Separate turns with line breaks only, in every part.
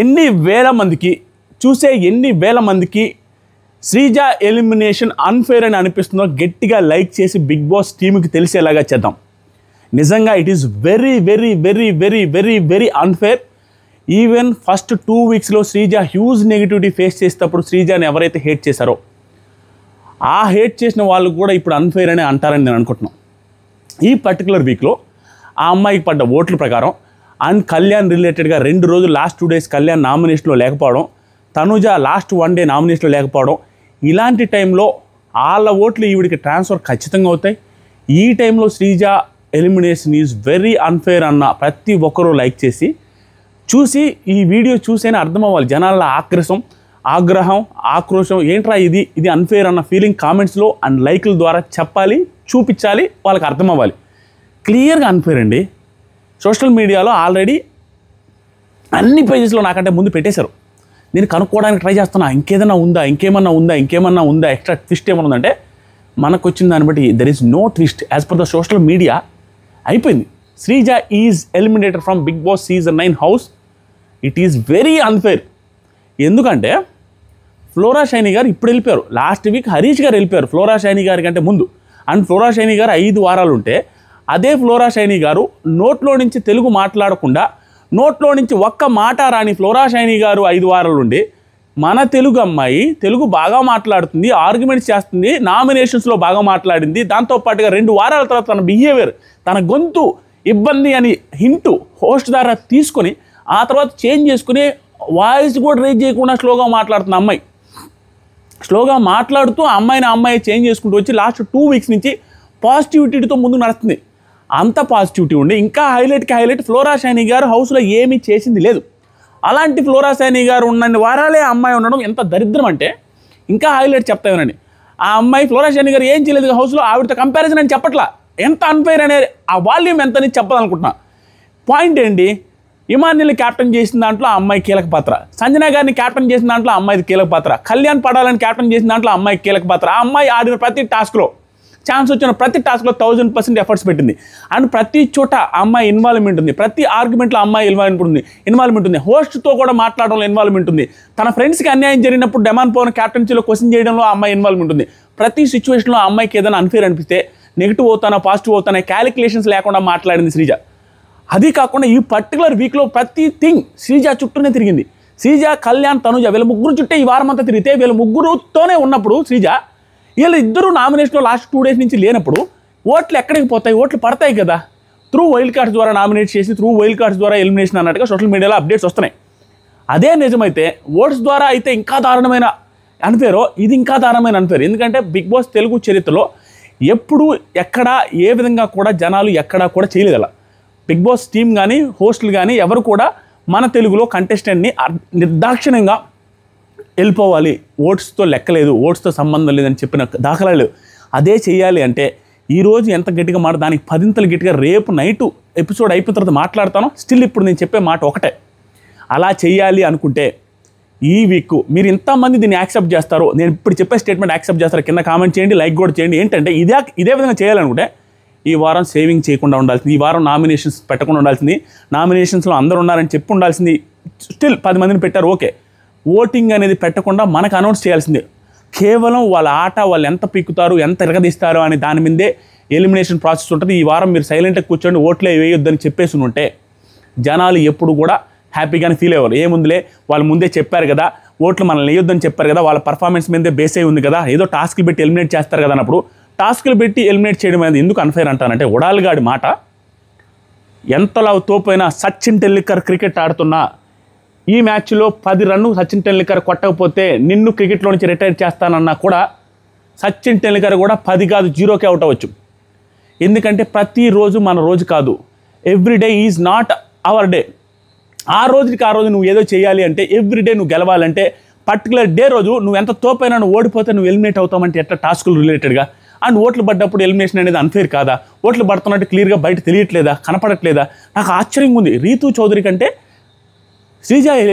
ఎన్ని వేల మందికి చూసే ఎన్ని వేల మందికి శ్రీజ ఎలిమినేషన్ అన్ఫేర్ అని అనిపిస్తుందో గట్టిగా లైక్ చేసి బిగ్ బాస్ టీమ్కి తెలిసేలాగా చేద్దాం. నిజంగా it is very very very very very very unfair. Even first 2 వీక్స్లో శ్రీజ హ్యూజ్ నెగిటివిటీ ఫేస్ చేసేటప్పుడు శ్రీజని ఎవరైతే హేట్ చేశారో ఆ హేట్ చేసిన వాళ్ళు కూడా ఇప్పుడు అన్ఫేర్ అని అంటారని నేను అనుకుంటున్నాను. ఈ పర్టికులర్ వీక్లో ఆ అమ్మాయికి పడ్డ ఓట్ల ప్రకారం అండ్ కళ్యాణ్ రిలేటెడ్గా 2 రోజులు లాస్ట్ 2 డేస్ కళ్యాణ్ నామినేషన్లో లేకపోవడం, తనుజ లాస్ట్ 1 డే నామినేషన్లో లేకపోవడం, ఇలాంటి టైంలో వాళ్ళ ఓట్లు ఈవిడికి ట్రాన్స్ఫర్ ఖచ్చితంగా అవుతాయి. ఈ టైంలో Sreeja elimination is very unfair అన్న ప్రతి ఒక్కరూ లైక్ చేసి చూసి ఈ వీడియో చూసేనే అర్థం అవ్వాలి. జనాల ఆగ్రహం ఆక్రోశం ఏంట్రా ఇది అన్ఫేర్ అన్న ఫీలింగ్ కామెంట్స్లో అండ్ లైక్ల ద్వారా చెప్పాలి, చూపించాలి, వాళ్ళకి అర్థం అవ్వాలి. క్లియర్గా అన్ఫేర్ అండి. సోషల్ మీడియాలో ఆల్రెడీ అన్ని పేజెస్లో నాకంటే ముందు పెట్టేశారు. నేను కనుక్కోవడానికి ట్రై చేస్తున్నా, ఇంకేమన్నా ఉందా, ఎక్స్ట్రా ట్విస్ట్ ఏమన్నా ఉందంటే మనకు వచ్చిన దాన్ని బట్టి there is no twist. As per the social media అయిపోయింది. Sreeja is eliminated from Big Boss season 9 house. It is very unfair. ఎందుకంటే ఫ్లోరా షైనీ గారు ఇప్పుడు వెళ్ళిపోయారు. లాస్ట్ వీక్ హరీష్ గారు వెళ్ళిపోయారు ఫ్లోరా షైనీ గారి కంటే ముందు. అండ్ ఫ్లోరా షైనీ గారు 5 వారాలు ఉంటే అదే ఫ్లోరా షైనీ గారు నోట్లో నుంచి తెలుగు మాట్లాడకుండా, నోట్లో నుంచి ఒక్క మాట రాని ఫ్లోరా షైనీ గారు 5 వారాలు ఉండి మన తెలుగు అమ్మాయి తెలుగు బాగా మాట్లాడుతుంది, ఆర్గ్యుమెంట్స్ చేస్తుంది, నామినేషన్స్లో బాగా మాట్లాడింది, దాంతోపాటుగా 2 వారాల తర్వాత తన బిహేవియర్, తన గొంతు ఇబ్బంది అని హింటు హోస్ట్ ద్వారా తీసుకొని ఆ తర్వాత చేంజ్ చేసుకుని వాయిస్ కూడా రేజ్ చేయకుండా స్లోగా మాట్లాడుతున్న అమ్మాయి, స్లోగా మాట్లాడుతూ అమ్మాయి చేంజ్ చేసుకుంటూ వచ్చి లాస్ట్ 2 వీక్స్ నుంచి పాజిటివిటీతో ముందుకు నడుస్తుంది. అంత పాజిటివిటీ ఉండి ఇంకా హైలైట్కి హైలైట్ ఫ్లోరా షైనీ గారు హౌస్లో ఏమీ చేసింది లేదు. అలాంటి ఫ్లోరా షైనీ గారు ఉన్నన్ని వారాలే అమ్మాయి ఉండడం ఎంత దరిద్రం అంటే ఇంకా హైలైట్ చెప్తా వినండి. ఆ అమ్మాయి ఫ్లోరా షైనీ గారు ఏం చేయలేదు హౌస్లో, ఆవిడతో కంపారిజన్ అని చెప్పట్లా. ఎంత అన్ఫైర్ అనేది ఆ వాల్యూమ్ ఎంత అని చెప్పాలనుకుంటున్నా. పాయింట్ ఏంటి, ఇమాన్యుల్ని క్యాప్టెన్ చేసిన దాంట్లో ఆ అమ్మాయి కీలక పాత్ర, సంజన గారిని క్యాప్టెన్ చేసిన దాంట్లో అమ్మాయిది కీలక పాత్ర, కళ్యాణ్ పడాలని క్యాప్టెన్ చేసిన దాంట్లో అమ్మాయి కీలక పాత్ర. ఆ అమ్మాయి ఆడిన ప్రతి టాస్క్లో, ఛాన్స్ వచ్చిన ప్రతి టాస్క్లో 1000% ఎఫర్ట్స్ పెట్టింది. అండ్ ప్రతి చోట అమ్మాయి ఇన్వాల్వ్మెంట్ ఉంది, ప్రతి ఆర్గ్యుమెంట్లో అమ్మాయి ఇన్వాల్వ్మెంట్ ఉంది, హోస్ట్తో కూడా మాట్లాడడంలో ఇన్వాల్వ్మెంట్ ఉంది, తన ఫ్రెండ్స్కి అన్యాయం జరిగినప్పుడు డెమాన్ పవన్ క్యాప్టెన్సీలో క్వశ్చన్ చేయడంలో అమ్మాయి ఇన్వాల్వ్మెంట్ ఉంది. ప్రతి సిచ్యువేషన్లో ఆ అమ్మాయికి ఏదైనా అన్ఫేర్ అనిపిస్తే నెగిటివ్ అవుతానా పాజిటివ్ అవుతానా క్యాలిక్యులేషన్స్ లేకుండా మాట్లాడింది శ్రీజ. అది కాకుండా ఈ పర్టికులర్ వీక్లో ప్రతి థింగ్ శ్రీజ చుట్టూనే తిరిగింది. శ్రీజ, కళ్యాణ్, తనుజ వీళ్ళ ముగ్గురు చుట్టే ఈ వారం అంతా తిరిగితే వీళ్ళ ముగ్గురుతోనే ఉన్నప్పుడు శ్రీజ, వీళ్ళు ఇద్దరు నామినేషన్లో లాస్ట్ 2 డేస్ నుంచి లేనప్పుడు ఓట్లు ఎక్కడికి పోతాయి? ఓట్లు పడతాయి కదా. త్రూ వైల్డ్ కార్డ్స్ ద్వారా నామినేట్ చేసి త్రూ వైల్డ్ కార్డ్స్ ద్వారా ఎలిమినేషన్ అన్నట్టుగా సోషల్ మీడియాలో అప్డేట్స్ వస్తున్నాయి. అదే నిజమైతే ఓట్స్ ద్వారా అయితే ఇంకా దారుణమైన అన్ఫేరో, ఇది ఇంకా దారుణమైన అన్ఫేర్. ఎందుకంటే బిగ్ బాస్ తెలుగు చరిత్రలో ఎప్పుడు ఎక్కడా ఏ విధంగా కూడా జనాలు ఎక్కడా కూడా చేయలేదు అలా. బిగ్ బాస్ టీమ్ కానీ హోస్టులు కానీ ఎవరు కూడా మన తెలుగులో కంటెస్టెంట్ని నిర్దాక్షిణ్యంగా వెళ్ళిపోవాలి, ఓట్స్తో లెక్కలేదు, ఓట్స్తో సంబంధం లేదని చెప్పిన దాఖలా లేవు. అదే చేయాలి అంటే ఈరోజు ఎంత గట్టిగా మాట దానికి 10 గట్టిగా రేపు నైటు ఎపిసోడ్ అయిపోయిన తర్వాత మాట్లాడతాను. స్టిల్ ఇప్పుడు నేను చెప్పే మాట ఒకటే, అలా చేయాలి అనుకుంటే ఈ వీక్ మీరు ఇంతమంది దీన్ని యాక్సెప్ట్ చేస్తారో, నేను ఇప్పుడు చెప్పే స్టేట్మెంట్ యాక్సెప్ట్ చేస్తారో కింద కామెంట్ చేయండి, లైక్ కూడా చేయండి. ఏంటంటే ఇదే విధంగా చేయాలనుకుంటే ఈ వారం సేవింగ్ చేయకుండా ఉండాల్సింది, ఈ వారం నామినేషన్స్ పెట్టకుండా ఉండాల్సింది, నామినేషన్స్లో అందరూ ఉన్నారని చెప్పి ఉండాల్సింది. స్టిల్ 10 మందిని పెట్టారు, ఓకే. ఓటింగ్ అనేది పెట్టకుండా మనకు అనౌన్స్ చేయాల్సిందే. కేవలం వాళ్ళ ఆట, వాళ్ళు ఎంత పీక్కుతారు, ఎంత ఎరగదీస్తారు అని దాని మీదే ఎలిమినేషన్ ప్రాసెస్ ఉంటుంది. ఈ వారం మీరు సైలెంట్గా కూర్చోండి, ఓట్లే వేయొద్దని చెప్పేసి ఉంటే జనాలు ఎప్పుడు కూడా హ్యాపీగానే ఫీల్ అయ్యేవారు. ఏముందిలే వాళ్ళు ముందే చెప్పారు కదా, ఓట్లు మనల్ని వేయొద్దని చెప్పారు కదా, వాళ్ళ పర్ఫార్మెన్స్ మీదే బేస్ అయి ఉంది కదా, ఏదో టాస్క్లు పెట్టి ఎలిమినేట్ చేస్తారు కదా అన్నప్పుడు టాస్క్లు పెట్టి ఎలిమినేట్ చేయడం అనేది ఎందుకు అన్ఫైర్ అంటానంటే, ఉడాల్గాడి మాట ఎంతలా తోపైనా సచిన్ టెండూల్కర్ క్రికెట్ ఆడుతున్నా ఈ మ్యాచ్లో 10 రన్ను సచిన్ టెండూల్కర్ కొట్టకపోతే నిన్ను క్రికెట్లో నుంచి రిటైర్ చేస్తానన్నా కూడా సచిన్ టెండూల్కర్ కూడా 10 కాదు 0కే అవుట్ అవ్వచ్చు. ఎందుకంటే ప్రతిరోజు మన రోజు కాదు, everyday is not our day. ఆ రోజుకి ఆ రోజు నువ్వు ఏదో చేయాలి అంటే, ఎవ్రీడే నువ్వు గెలవాలంటే, పర్టికులర్ డే రోజు నువ్వు ఎంత తోపైనా నువ్వు ఓడిపోతే నువ్వు ఎలిమినేట్ అవుతామంటే ఎట్లా టాస్కులు రిలేటెడ్గా. అండ్ ఓట్లు పడ్డప్పుడు ఎలిమినేషన్ అనేది అన్ఫేర్ కాదా? ఓట్లు పడుతున్నట్టు క్లియర్గా బయట తెలియట్లేదా, కనపడట్లేదా? నాకు ఆశ్చర్యంగా ఉంది. రీతూ చౌదరి కంటే శ్రీజ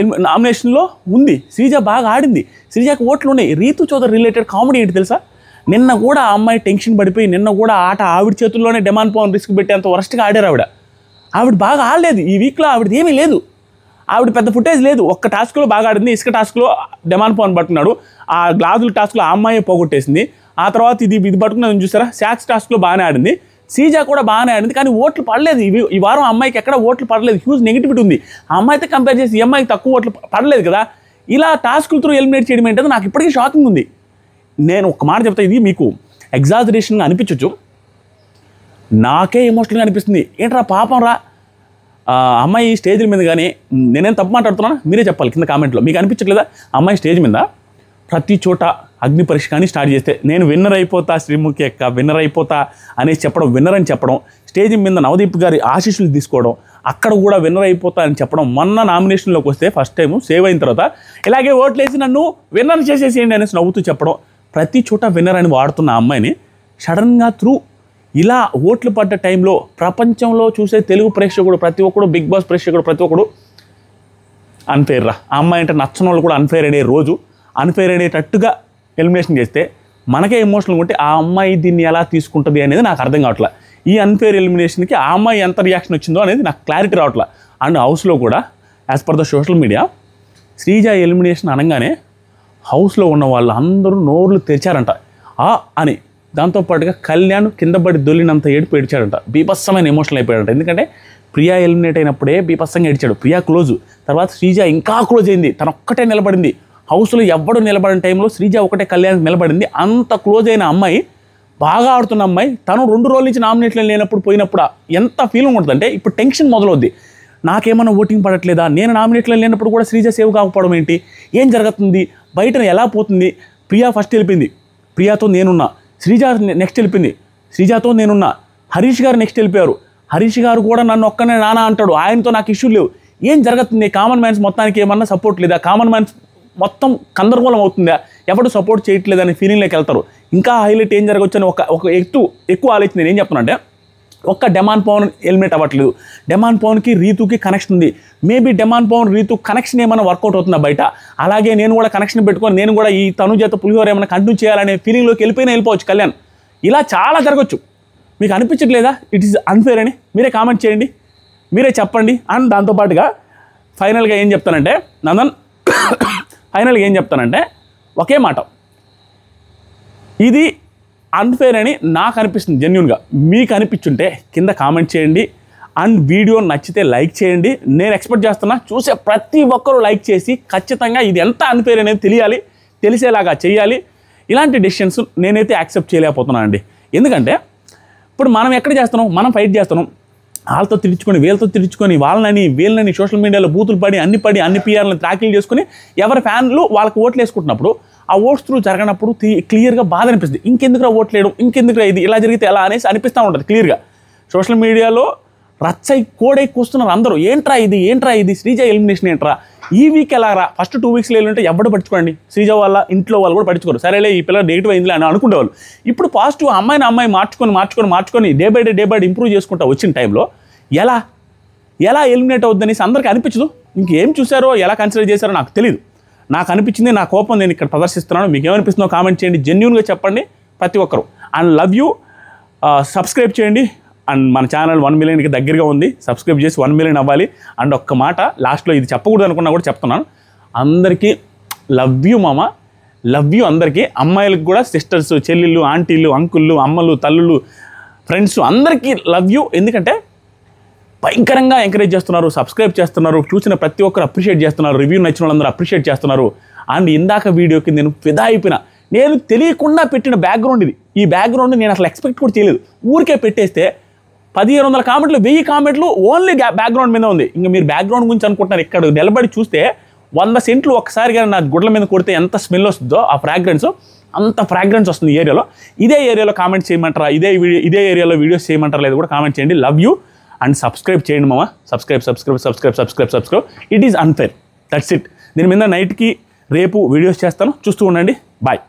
నామినేషన్లో ఉంది, శ్రీజ బాగా ఆడింది, శ్రీజకి ఓట్లు ఉన్నాయి. రీతూ చౌదరి రిలేటెడ్ కామెడీ ఏంటి తెలుసా? నిన్న కూడా ఆ అమ్మాయి టెన్షన్ పడిపోయి నిన్న కూడా ఆట ఆవిడ చేతుల్లోనే డెమాన్ పవన్ రిస్క్ పెట్టేంత వరస్ట్గా ఆడారు ఆవిడ బాగా ఆడలేదు. ఈ వీక్లో ఆవిడది ఏమీ లేదు. ఆవిడ పెద్ద ఫుటేజ్ లేదు. ఒక్క టాస్క్లో బాగా ఆడింది, ఇసుక టాస్క్లో డెమాన్ పవన్ పట్టుకున్నాడు, ఆ గ్లాజుల టాస్క్లో ఆ అమ్మాయి పోగొట్టేసింది. ఆ తర్వాత ఇది పట్టుకున్నది చూసారా, శాక్స్ టాస్క్లో బాగానే ఆడింది, శ్రీజ కూడా బాగానే ఆడింది, కానీ ఓట్లు పడలేదు. ఈ వారం అమ్మాయికి ఎక్కడ ఓట్లు పడలేదు, హ్యూజ్ నెగిటివిటీ ఉంది. ఆ అమ్మాయితో కంపేర్ చేసి ఈ అమ్మాయికి తక్కువ ఓట్లు పడలేదు కదా. ఇలా టాస్కుల త్రూ ఎలిమినేట్ చేయడం ఏంటంటే నాకు ఇప్పటికీ షాకింగ్ ఉంది. నేను ఒక మాట చెప్తా, ఇది మీకు ఎగ్జాజరేషన్గా అనిపించవచ్చు, నాకే ఎమోషనల్గా అనిపిస్తుంది. ఏంట్రా పాపం రా అమ్మాయి స్టేజ్ మీద, కానీ నేనేం తప్పు మాట్లాడుతున్నాను మీరే చెప్పాలి కింద కామెంట్లో. మీకు అనిపించట్లేదా అమ్మాయి స్టేజ్ మీద ప్రతి చోట అగ్ని పరీక్ష కానీ స్టార్ట్ చేస్తే నేను విన్నర్ అయిపోతా, శ్రీముఖి అక్క విన్నర్ అయిపోతా అనేసి చెప్పడం, విన్నర్ అని చెప్పడం, స్టేజ్ మీద నవదీప్ గారి ఆశీస్సులు తీసుకోవడం, అక్కడ కూడా విన్నర్ అయిపోతా అని చెప్పడం, మొన్న నామినేషన్లోకి వస్తే ఫస్ట్ టైం సేవ్ అయిన తర్వాత ఇలాగే ఓట్లేసి నన్ను విన్నర్ చేసేసేయండి అనేసి నవ్వుతూ చెప్పడం, ప్రతి చోట విన్నర్ అని వాడుతున్న అమ్మాయిని సడన్గా త్రూ ఇలా ఓట్లు పడ్డ టైంలో ప్రపంచంలో చూసే తెలుగు ప్రేక్షకుడు ప్రతి ఒక్కడు, బిగ్ బాస్ ప్రేక్షకుడు ప్రతి ఒక్కడు అన్ఫేర్ రా, ఆ అమ్మాయి అంటే నచ్చని వాళ్ళు కూడా అన్ఫేర్ అనే రోజు, అన్ఫేర్ అనేటట్టుగా ఎలిమినేషన్ చేస్తే మనకే ఎమోషనల్ ఉంటే ఆ అమ్మాయి దీన్ని ఎలా తీసుకుంటుంది అనేది నాకు అర్థం కావట్లేదు. ఈ అన్ఫేర్ ఎలిమినేషన్కి ఆ అమ్మాయి ఎంత రియాక్షన్ వచ్చిందో అనేది నాకు క్లారిటీ రావట్లేదు. అండ్ హౌస్లో కూడా as per the social media Sreeja elimination అనగానే హౌస్లో ఉన్న వాళ్ళు అందరూ నోర్లు తెరిచారంట అని. దాంతోపాటుగా కళ్యాణ్ కింద పడి దొల్లినంత ఏడుపు ఏడ్చాడంట, బీభత్సమైన ఎమోషనల్ అయిపోయాడంట. ఎందుకంటే ప్రియా ఎలిమినేట్ అయినప్పుడే బీభత్సంగా ఏడ్చాడు, ప్రియా క్లోజు, తర్వాత శ్రీజ ఇంకా క్లోజ్ అయింది, తను ఒక్కటే నిలబడింది. హౌస్లో ఎవ్వడు నిలబడిన టైంలో శ్రీజ ఒకటే కళ్యాణ్కి నిలబడింది. అంత క్లోజ్ అయిన అమ్మాయి, బాగా ఆడుతున్న అమ్మాయి, తను 2 రోజుల నుంచి నామినేట్లు లేనప్పుడు పోయినప్పుడు ఎంత ఫీలింగ్ ఉంటుందంటే ఇప్పుడు టెన్షన్ మొదలవుద్ది. నాకేమన్నా ఓటింగ్ పడట్లేదా, నేను నామినేట్లో లేనప్పుడు కూడా శ్రీజ సేవ్ కాకపోవడం ఏంటి, ఏం జరుగుతుంది, బయట ఎలా పోతుంది. ప్రియా ఫస్ట్ వెళ్ళిపోయింది, ప్రియాతో నేనున్నా. శ్రీజ నెక్స్ట్ వెళ్ళిపోయింది, శ్రీజాతో నేనున్నా. హరీష్ గారు నెక్స్ట్ వెళ్ళిపోయారు, హరీష్ గారు కూడా నన్ను ఒక్కనే నానా అంటాడు, ఆయనతో నాకు ఇష్యూ లేవు. ఏం జరుగుతుంది, కామన్ మ్యాన్స్ మొత్తానికి ఏమన్నా సపోర్ట్ లేదా, కామన్ మ్యాన్స్ మొత్తం గందరగోళం అవుతుందా, ఎవరు సపోర్ట్ చేయట్లేదని ఫీలింగ్లోకి వెళ్తారు. ఇంకా హైలైట్ ఏం జరగవచ్చని ఒక ఎక్కువ ఆలోచన. నేను ఏం చెప్తున్నానంటే, ఒక్క డెమాన్ పవన్ ఎలిమినేట్ అవ్వట్లేదు, డెమాన్ పవన్కి రీతుకి కనెక్షన్ ఉంది. Maybe demon Pavan Rithu connection ఏమైనా వర్కౌట్ అవుతుందా బయట, అలాగే నేను కూడా కనెక్షన్ పెట్టుకొని నేను కూడా ఈ తనుజాత పులిహోర ఏమైనా కంటిన్యూ చేయాలనే ఫీలింగ్లోకి వెళ్ళిపోవచ్చు కళ్యాణ్. ఇలా చాలా జరగచ్చు. మీకు అనిపించట్లేదా ఇట్ ఈస్ అన్ఫేర్ అని? మీరే కామెంట్ చేయండి, మీరే చెప్పండి. అండ్ దాంతోపాటుగా ఫైనల్గా ఏం చెప్తానంటే ఒకే మాట, ఇది అన్ఫేర్ అని నాకు అనిపిస్తుంది జెన్యూన్గా. మీకు అనిపించుంటే కింద కామెంట్ చేయండి. అండ్ వీడియో నచ్చితే లైక్ చేయండి. నేను ఎక్స్పెక్ట్ చేస్తున్నా చూసే ప్రతి ఒక్కరూ లైక్ చేసి ఖచ్చితంగా ఇది ఎంత అన్ఫేర్ అనేది తెలిసేలాగా చేయాలి. ఇలాంటి డెసిషన్స్ నేనైతే యాక్సెప్ట్ చేయలేకపోతున్నాను అండి. ఎందుకంటే ఇప్పుడు మనం ఎక్కడ చేస్తున్నాం, మనం ఫైట్ చేస్తున్నాం, వాళ్ళతో తిరుచుకొని వీళ్ళతో తిరుచుకొని వీళ్ళని సోషల్ మీడియాలో బూతులు పడి అన్ని పిఆర్లను ట్రాకింగ్ చేసుకుని ఎవరి ఫ్యాన్లు వాళ్ళకి ఓట్లు వేసుకుంటున్నప్పుడు ఆ ఓట్స్ త్రూ జరగనప్పుడు క్లియర్గా బాధ అనిపిస్తుంది. ఇంకెందుకురా ఓట్లు వేయడం, ఇంకెందుకురా ఇది ఇలా జరిగితే ఎలా అనేసి అనిపిస్తూ ఉంటుంది క్లియర్గా. సోషల్ మీడియాలో రచ్చై కోడై కూస్తున్నారు అందరూ, ఏంట్రా ఇది శ్రీజ ఎలిమినేషన్ ఏంట్రా, ఈ వీక్ ఎలా రా, ఫస్ట్ 2 వీక్స్లో వెళ్ళింటే ఎవరు పట్టించుకోండి, శ్రీజ వాళ్ళ ఇంట్లో వాళ్ళు కూడా పట్టించుకోరు, సరేలే ఈ పిల్లలు నెగిటివ్ అయిందిలే అని అనుకునేవాళ్ళు. ఇప్పుడు పాజిటివ్ అమ్మాయి మార్చుకొని డే బై డే ఇంప్రూవ్ చేసుకుంటా వచ్చిన టైంలో ఎలా ఎలిమినేట్ అవుద్దనేసి అందరికీ అనిపించదు. ఇంకేం చూసారో ఎలా కన్సిడర్ చేశారో నాకు తెలియదు. నాకు అనిపించింది, నా కోపం నేను ఇక్కడ ప్రదర్శిస్తున్నాను. మీకు ఏమనిపిస్తుందో కామెంట్ చేయండి, జెన్యూన్గా చెప్పండి ప్రతి ఒక్కరు. And love you. సబ్స్క్రైబ్ చేయండి. అండ్ మన ఛానల్ 1 మిలియన్కి దగ్గరగా ఉంది, సబ్స్క్రైబ్ చేసి 1 మిలియన్ అవ్వాలి. అండ్ ఒక్క మాట లాస్ట్లో, ఇది చెప్పకూడదు అనుకున్నా కూడా చెప్తున్నాను, అందరికీ లవ్ యూ మామ, లవ్ యూ అందరికీ. అమ్మాయిలకు కూడా సిస్టర్స్, చెల్లెళ్ళు, ఆంటీలు, అంకుళ్ళు, అమ్మలు, తల్లులు, ఫ్రెండ్స్ అందరికీ లవ్ యూ. ఎందుకంటే భయంకరంగా ఎంకరేజ్ చేస్తున్నారు, సబ్స్క్రైబ్ చేస్తున్నారు, చూసిన ప్రతి ఒక్కరు అప్రిషియేట్ చేస్తున్నారు, రివ్యూ నచ్చిన వాళ్ళందరూ అప్రిషియేట్ చేస్తున్నారు. అండ్ ఇందాక వీడియోకి నేను ఫిదా అయిపోయినా, నేను తెలియకుండా పెట్టిన బ్యాక్గ్రౌండ్ ఇది. ఈ బ్యాక్గ్రౌండ్ నేను అసలు ఎక్స్పెక్ట్ కూడా చేయలేదు. ఊరికే పెట్టేస్తే 1500 కామెంట్లు, 1000 కామెంట్లు ఓన్లీ బ్యాక్గ్రౌండ్ మీద ఉంది. ఇంకా మీరు బ్యాక్గ్రౌండ్ గురించి అనుకుంటున్నారు. ఇక్కడ నిలబడి చూస్తే 100 సెంట్లు ఒక్కసారిగా నా గుడ్ల మీద కొడితే ఎంత స్మెల్ వస్తుందో ఆ ఫ్రాగ్రెన్స్, అంత ఫ్రాగ్రెన్స్ వస్తుంది ఈ ఏరియాలో. ఇదే ఏరియాలో కామెంట్ చేయమంటారా, ఇదే ఏరియాలో వీడియోస్ చేయమంటారా లేదు కూడా కామెంట్ చేయండి. Love you. అండ్ సబ్స్క్రైబ్ చేయండి మామ, subscribe. It is unfair, that's it. దీని మీద నైట్కి రేపు వీడియోస్ చేస్తాను, చూస్తూ ఉండండి. బాయ్.